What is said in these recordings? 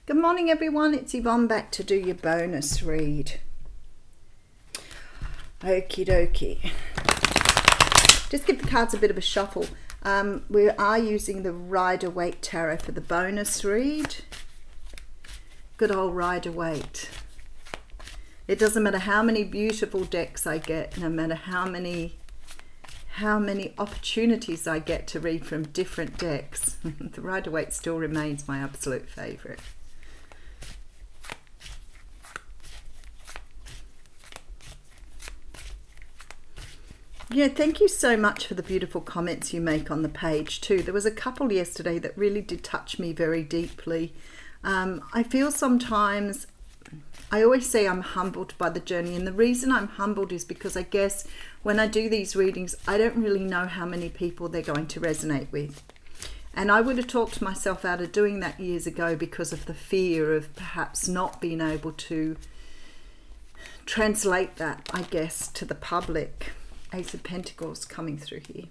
Good morning everyone, it's Yvonne back to do your bonus read. Okie dokie. Just give the cards a bit of a shuffle. We are using the Rider-Waite Tarot for the bonus read. Good old Rider-Waite. It doesn't matter how many beautiful decks I get, no matter how many opportunities I get to read from different decks. The Rider-Waite still remains my absolute favourite. Yeah, thank you so much for the beautiful comments you make on the page too. There was a couple yesterday that really did touch me very deeply. I feel sometimes, I always say I'm humbled by the journey, and the reason I'm humbled is because I guess when I do these readings, I don't really know how many people they're going to resonate with. And I would have talked myself out of doing that years ago because of the fear of perhaps not being able to translate that, I guess, to the public. Ace of Pentacles coming through here.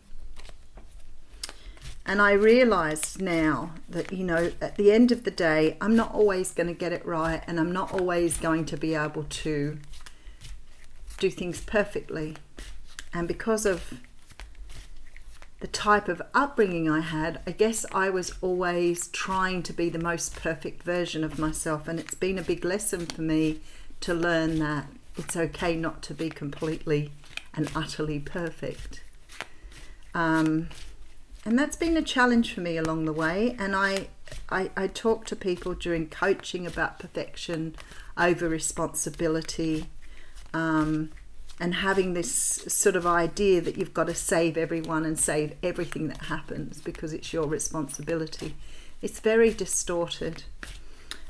And I realize now that, you know, at the end of the day, I'm not always going to get it right, and I'm not always going to be able to do things perfectly. And because of the type of upbringing I had, I guess I was always trying to be the most perfect version of myself, and it's been a big lesson for me to learn that it's okay not to be completely and utterly perfect. And that's been a challenge for me along the way, and I talk to people during coaching about perfection over responsibility, and having this sort of idea that you've got to save everyone and save everything that happens because it's your responsibility. It's very distorted,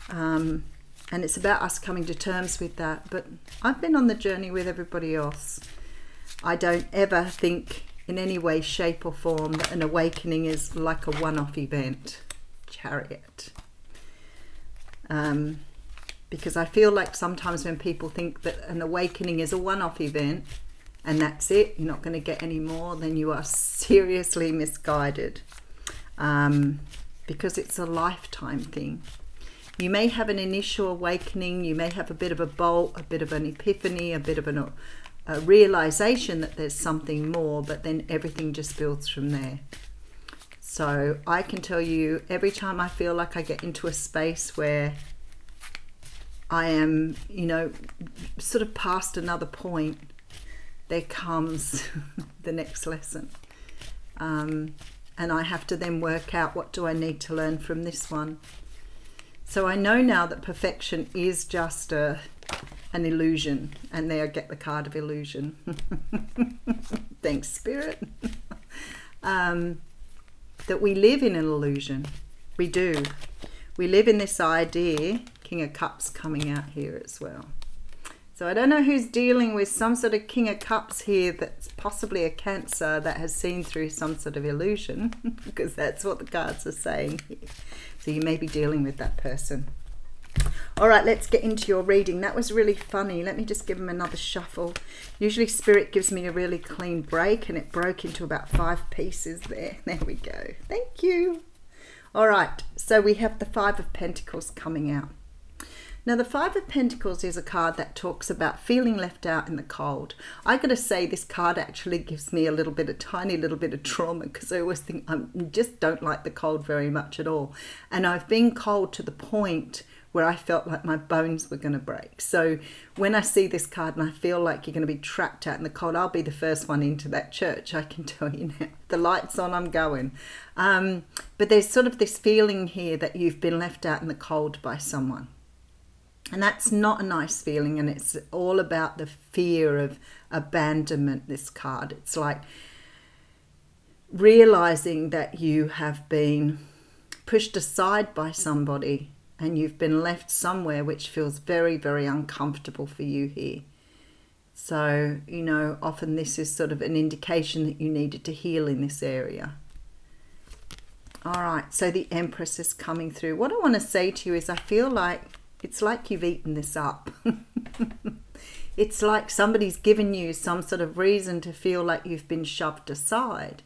and it's about us coming to terms with that. But I've been on the journey with everybody else. I don't ever think in any way, shape or form that an awakening is like a one-off event. Chariot. Because I feel like sometimes when people think that an awakening is a one-off event and that's it, you're not going to get any more, then you are seriously misguided. Because it's a lifetime thing. You may have an initial awakening, you may have a bit of a bolt, a bit of an epiphany, a bit of a realization that there's something more, but then everything just builds from there. So I can tell you, every time I feel like I get into a space where I am, you know, sort of past another point, there comes the next lesson. And I have to then work out, what do I need to learn from this one? So I know now that perfection is just an illusion, and there I get the card of illusion. Thanks, Spirit. That we live in an illusion. We do. We live in this idea. King of Cups coming out here as well. So I don't know who's dealing with some sort of King of Cups here that's possibly a Cancer that has seen through some sort of illusion, because that's what the cards are saying here. So you may be dealing with that person. All right, let's get into your reading. That was really funny. Let me just give them another shuffle. Usually Spirit gives me a really clean break, and it broke into about 5 pieces there. There we go. Thank you. All right, so we have the 5 of Pentacles coming out. Now the 5 of Pentacles is a card that talks about feeling left out in the cold. I gotta say, this card actually gives me a tiny little bit of trauma, because I always think I just don't like the cold very much at all. And I've been cold to the point where I felt like my bones were going to break. So when I see this card and I feel like you're going to be trapped out in the cold, I'll be the first one into that church, I can tell you now. The light's on, I'm going. But there's sort of this feeling here that you've been left out in the cold by someone. And that's not a nice feeling, and it's all about the fear of abandonment, this card. It's like realizing that you have been pushed aside by somebody, and you've been left somewhere which feels very, very uncomfortable for you here. So, you know, often this is sort of an indication that you needed to heal in this area. All right, so the Empress is coming through. What I want to say to you is I feel like it's like you've eaten this up. It's like somebody's given you some sort of reason to feel like you've been shoved aside.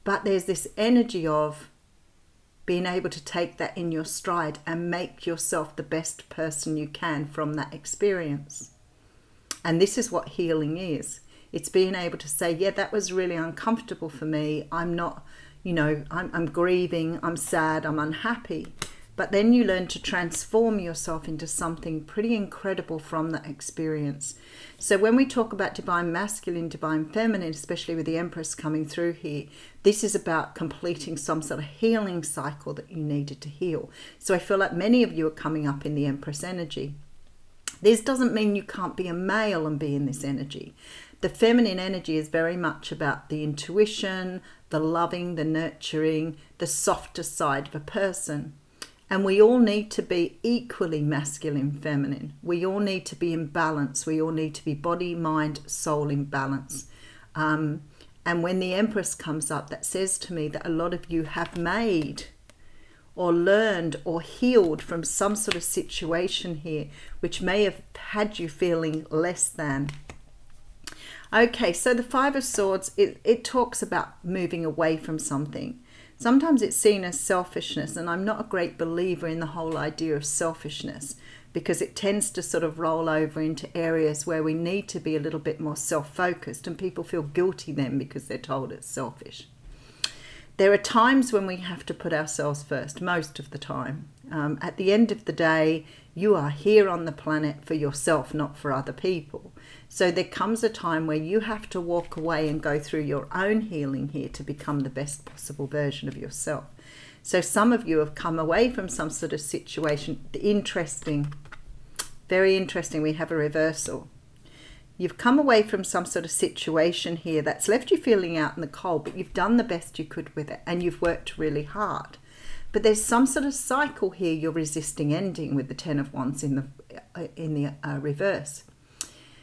But there's this energy of, being able to take that in your stride and make yourself the best person you can from that experience. And this is what healing is. It's being able to say, yeah, that was really uncomfortable for me. I'm not, you know, I'm grieving, I'm sad, I'm unhappy. But then you learn to transform yourself into something pretty incredible from that experience. So when we talk about divine masculine, divine feminine, especially with the Empress coming through here, this is about completing some sort of healing cycle that you needed to heal. So I feel like many of you are coming up in the Empress energy. This doesn't mean you can't be a male and be in this energy. The feminine energy is very much about the intuition, the loving, the nurturing, the softer side of a person. And we all need to be equally masculine, feminine. We all need to be in balance. We all need to be body, mind, soul in balance. And when the Empress comes up, that says to me that a lot of you have made or learned or healed from some sort of situation here, which may have had you feeling less than. Okay, so the Five of Swords, it talks about moving away from something. Sometimes it's seen as selfishness, and I'm not a great believer in the whole idea of selfishness, because it tends to sort of roll over into areas where we need to be a little bit more self-focused, and people feel guilty then because they're told it's selfish. There are times when we have to put ourselves first, most of the time. At the end of the day, you are here on the planet for yourself, not for other people. So there comes a time where you have to walk away and go through your own healing here to become the best possible version of yourself. So some of you have come away from some sort of situation. Interesting, very interesting. We have a reversal. You've come away from some sort of situation here that's left you feeling out in the cold, but you've done the best you could with it and you've worked really hard. But there's some sort of cycle here you're resisting ending with the Ten of Wands in the reverse.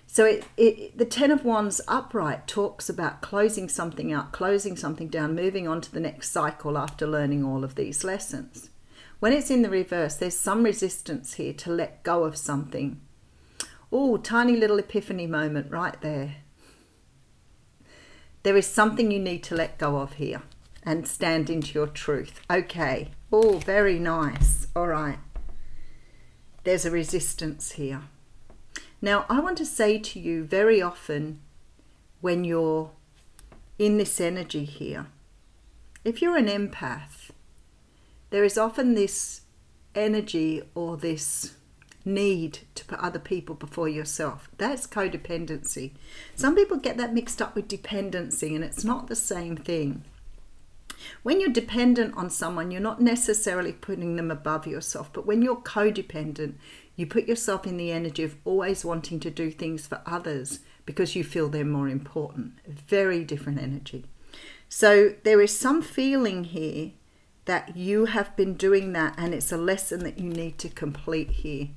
So the Ten of Wands upright talks about closing something out, closing something down, moving on to the next cycle after learning all of these lessons. When it's in the reverse, there's some resistance here to let go of something. Oh, tiny little epiphany moment right there. There is something you need to let go of here and stand into your truth. Okay. Oh, very nice. All right. There's a resistance here. Now, I want to say to you very often when you're in this energy here, if you're an empath, there is often this energy or this need to put other people before yourself. That's codependency. Some people get that mixed up with dependency, and it's not the same thing. When you're dependent on someone, you're not necessarily putting them above yourself, but when you're codependent, you put yourself in the energy of always wanting to do things for others because you feel they're more important. Very different energy. So there is some feeling here that you have been doing that, and it's a lesson that you need to complete here.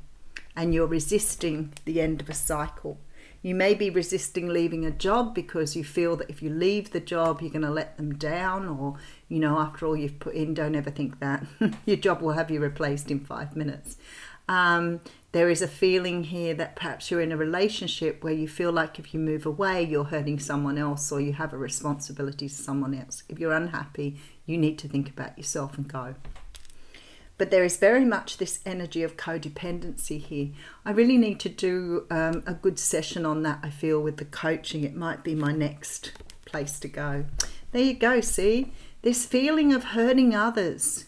And you're resisting the end of a cycle. You may be resisting leaving a job because you feel that if you leave the job, you're going to let them down, or, you know, after all you've put in, don't ever think that. Your job will have you replaced in 5 minutes. There is a feeling here that perhaps you're in a relationship where you feel like if you move away, you're hurting someone else, or you have a responsibility to someone else. If you're unhappy, you need to think about yourself and go. But there is very much this energy of codependency here. I really need to do a good session on that, I feel, with the coaching. It might be my next place to go. There you go, see? This feeling of hurting others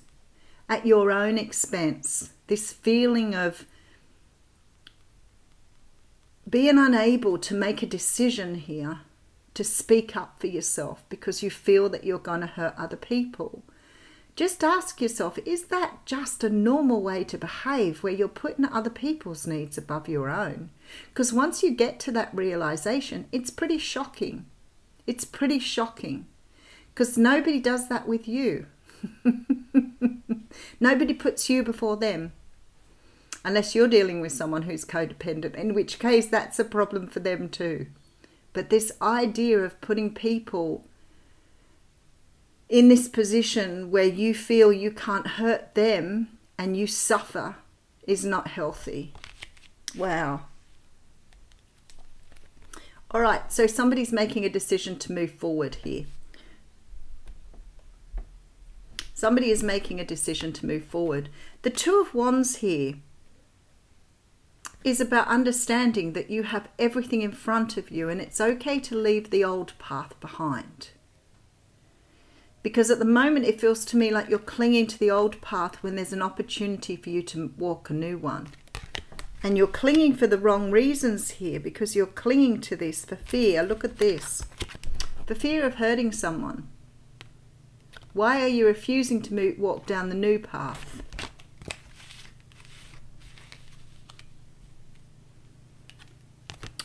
at your own expense. This feeling of being unable to make a decision here to speak up for yourself because you feel that you're going to hurt other people. Just ask yourself, is that just a normal way to behave where you're putting other people's needs above your own? Because once you get to that realization, it's pretty shocking. It's pretty shocking because nobody does that with you. Nobody puts you before them unless you're dealing with someone who's codependent, in which case that's a problem for them too. But this idea of putting people in this position where you feel you can't hurt them and you suffer is not healthy. Wow. All right, so somebody's making a decision to move forward here. Somebody is making a decision to move forward. The Two of Wands here is about understanding that you have everything in front of you and it's okay to leave the old path behind. Because at the moment it feels to me like you're clinging to the old path when there's an opportunity for you to walk a new one. And you're clinging for the wrong reasons here, because you're clinging to this for fear. Look at this. For fear of hurting someone. Why are you refusing to walk down the new path?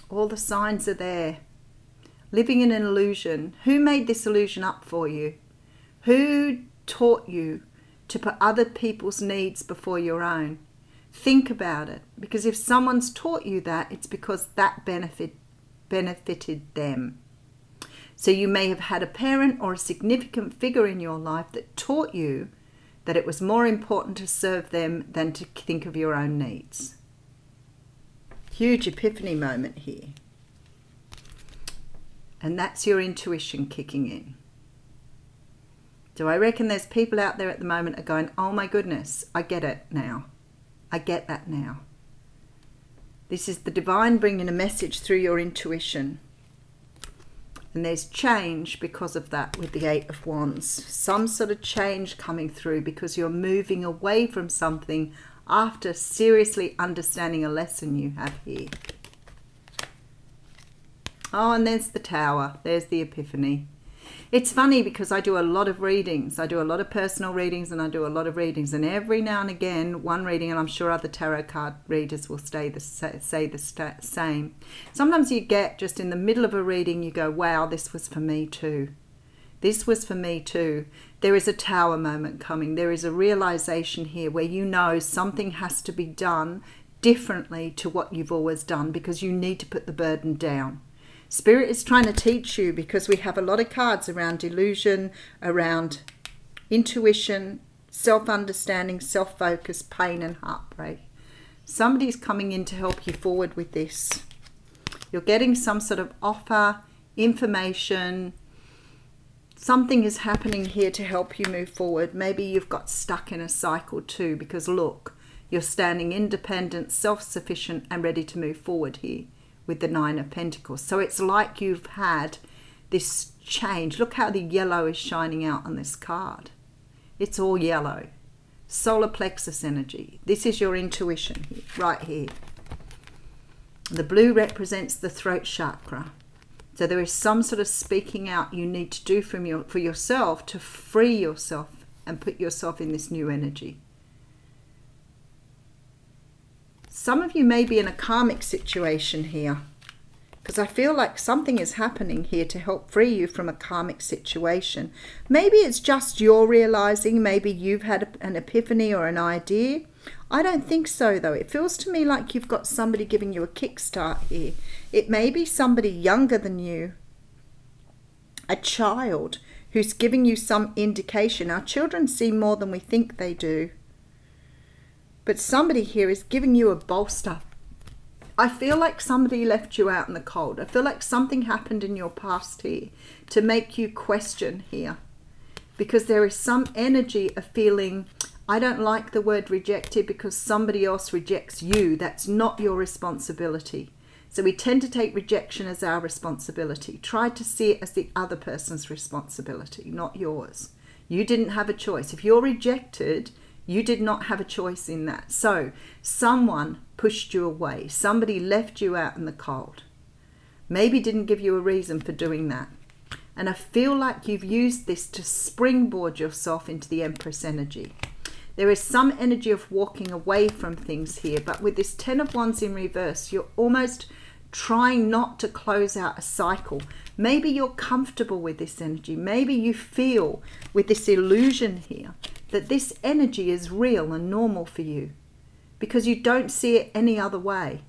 All the signs are there. Living in an illusion. Who made this illusion up for you? Who taught you to put other people's needs before your own? Think about it. Because if someone's taught you that, it's because that benefited them. So you may have had a parent or a significant figure in your life that taught you that it was more important to serve them than to think of your own needs. Huge epiphany moment here. And that's your intuition kicking in. So I reckon there's people out there at the moment are going, oh my goodness, I get it now. I get that now. This is the divine bringing a message through your intuition. And there's change because of that with the Eight of Wands. Some sort of change coming through because you're moving away from something after seriously understanding a lesson you have here. Oh, and there's the Tower. There's the epiphany. It's funny because I do a lot of readings. I do a lot of personal readings and I do a lot of readings. And every now and again, one reading, and I'm sure other tarot card readers will say the same. Sometimes you get just in the middle of a reading, you go, wow, this was for me too. This was for me too. There is a Tower moment coming. There is a realization here where you know something has to be done differently to what you've always done because you need to put the burden down. Spirit is trying to teach you, because we have a lot of cards around delusion, around intuition, self-understanding, self-focus, pain and heartbreak. Somebody's coming in to help you forward with this. You're getting some sort of offer, information. Something is happening here to help you move forward. Maybe you've got stuck in a cycle too, because look, you're standing independent, self-sufficient and ready to move forward here with the Nine of Pentacles. So it's like you've had this change. Look how the yellow is shining out on this card. It's all yellow. Solar plexus energy. This is your intuition here, right here. The blue represents the throat chakra. So there is some sort of speaking out you need to do for yourself to free yourself and put yourself in this new energy. Some of you may be in a karmic situation here, because I feel like something is happening here to help free you from a karmic situation. Maybe it's just you're realizing, maybe you've had an epiphany or an idea. I don't think so though. It feels to me like you've got somebody giving you a kickstart here. It may be somebody younger than you, a child who's giving you some indication. Our children see more than we think they do. But somebody here is giving you a bolster. I feel like somebody left you out in the cold. I feel like something happened in your past here to make you question here. Because there is some energy of feeling, I don't like the word rejected because somebody else rejects you. That's not your responsibility. So we tend to take rejection as our responsibility. Try to see it as the other person's responsibility, not yours. You didn't have a choice. If you're rejected, you did not have a choice in that. So someone pushed you away. Somebody left you out in the cold. Maybe didn't give you a reason for doing that. And I feel like you've used this to springboard yourself into the Empress energy. There is some energy of walking away from things here. But with this Ten of Wands in reverse, you're almost trying not to close out a cycle. Maybe you're comfortable with this energy. Maybe you feel with this illusion here that this energy is real and normal for you because you don't see it any other way.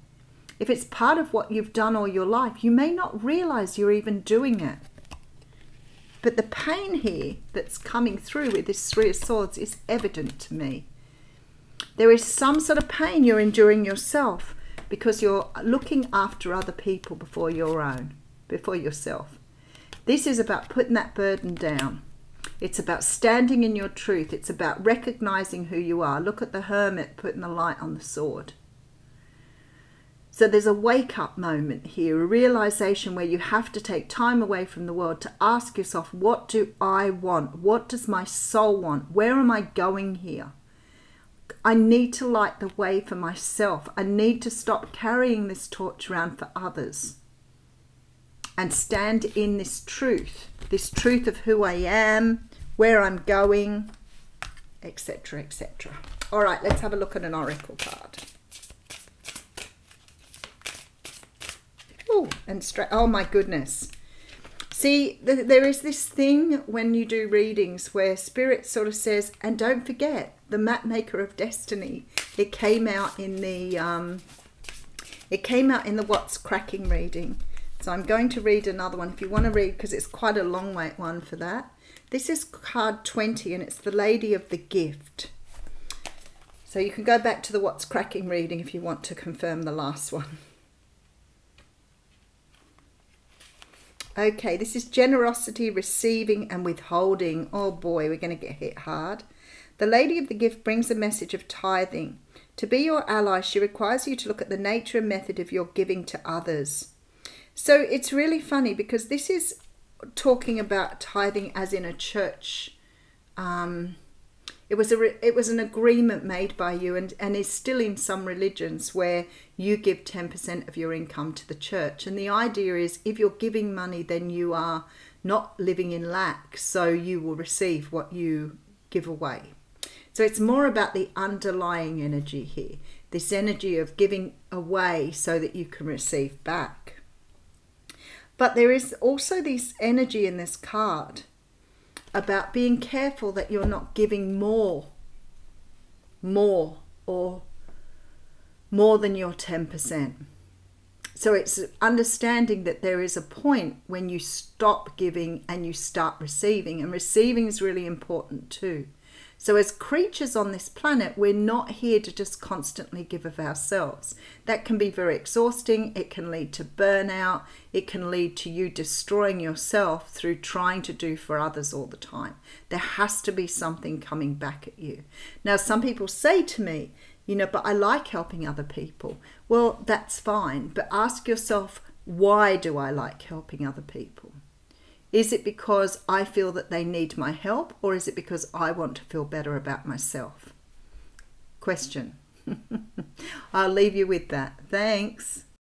If it's part of what you've done all your life, you may not realize you're even doing it. But the pain here that's coming through with this Three of Swords is evident to me. There is some sort of pain you're enduring yourself because you're looking after other people before your own, before yourself. This is about putting that burden down. It's about standing in your truth. It's about recognizing who you are. Look at the hermit putting the light on the sword. So there's a wake-up moment here, a realization where you have to take time away from the world to ask yourself, what do I want? What does my soul want? Where am I going here? I need to light the way for myself. I need to stop carrying this torch around for others and stand in this truth of who I am, where I'm going, etc., etc. All right, let's have a look at an oracle card. Oh, and straight. Oh my goodness. See, there is this thing when you do readings where Spirit sort of says, and don't forget, the map maker of destiny. It came out in the What's Cracking reading. So I'm going to read another one if you want to read, because it's quite a long one for that. This is card 20 and it's the Lady of the Gift. So you can go back to the What's Cracking reading if you want to confirm the last one. Okay, this is generosity, receiving and withholding. Oh boy, we're going to get hit hard. The Lady of the Gift brings a message of tithing. To be your ally, she requires you to look at the nature and method of your giving to others. So it's really funny because this is talking about tithing as in a church. It was an agreement made by you and is still in some religions where you give 10% of your income to the church. And the idea is if you're giving money, then you are not living in lack, so you will receive what you give away. So it's more about the underlying energy here, this energy of giving away so that you can receive back. But there is also this energy in this card about being careful that you're not giving more than your 10%. So it's understanding that there is a point when you stop giving and you start receiving, and receiving is really important too. So as creatures on this planet, we're not here to just constantly give of ourselves. That can be very exhausting. It can lead to burnout. It can lead to you destroying yourself through trying to do for others all the time. There has to be something coming back at you. Now, some people say to me, you know, but I like helping other people. Well, that's fine. But ask yourself, why do I like helping other people? Is it because I feel that they need my help, or is it because I want to feel better about myself? Question. I'll leave you with that. Thanks.